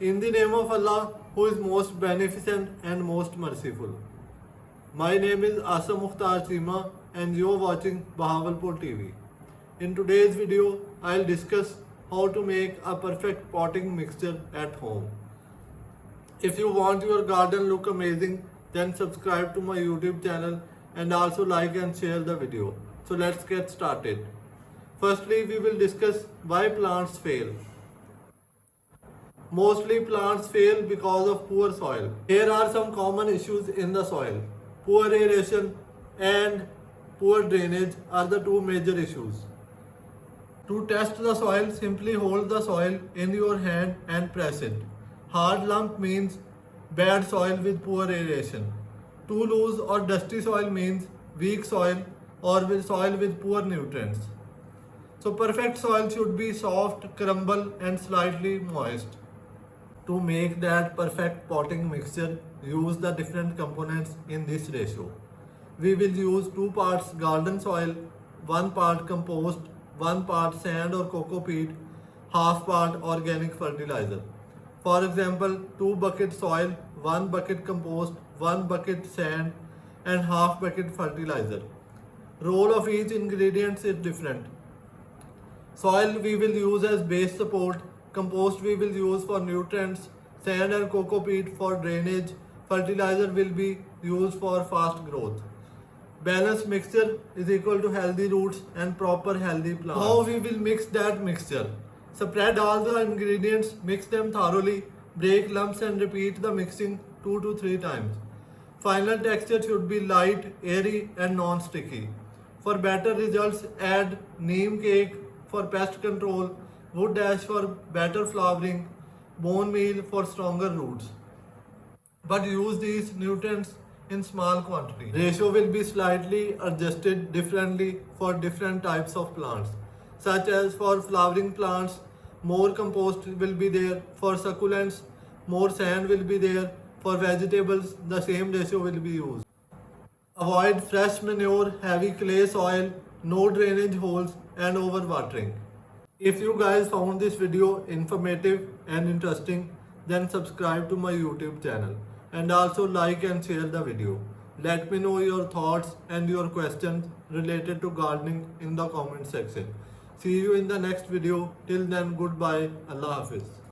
In the name of Allah, who is most beneficent and most merciful. My name is Asa Mukhtar Seema and you are watching Bahawalpur TV. In today's video, I'll discuss how to make a perfect potting mixture at home. If you want your garden look amazing, then subscribe to my YouTube channel and also like and share the video. So let's get started. Firstly, we will discuss why plants fail. Mostly plants fail because of poor soil. Here are some common issues in the soil. Poor aeration and poor drainage are the two major issues. To test the soil, simply hold the soil in your hand and press it. Hard lump means bad soil with poor aeration. Too loose or dusty soil means weak soil or with soil with poor nutrients. So perfect soil should be soft, crumble and slightly moist. To make that perfect potting mixture, use the different components in this ratio. We will use 2 parts garden soil, 1 part compost, 1 part sand or cocoa peat, half part organic fertilizer. For example, 2 bucket soil, 1 bucket compost, 1 bucket sand and half bucket fertilizer. Role of each ingredient is different. Soil we will use as base support, compost we will use for nutrients, sand and cocoa peat for drainage, fertilizer will be used for fast growth. Balanced mixture is equal to healthy roots and proper healthy plants. How we will mix that mixture? Spread all the ingredients, mix them thoroughly, break lumps and repeat the mixing 2 to 3 times. Final texture should be light, airy and non-sticky. For better results, add neem cake for pest control, wood ash for better flowering, bone meal for stronger roots. But use these nutrients in small quantity. Ratio will be slightly adjusted differently for different types of plants. Such as for flowering plants, more compost will be there. For succulents, more sand will be there. For vegetables, the same ratio will be used. Avoid fresh manure, heavy clay soil, no drainage holes and overwatering. If you guys found this video informative and interesting, then subscribe to my YouTube channel and also like and share the video. Let me know your thoughts and your questions related to gardening in the comment section. See you in the next video. Till then, goodbye. Allah Hafiz.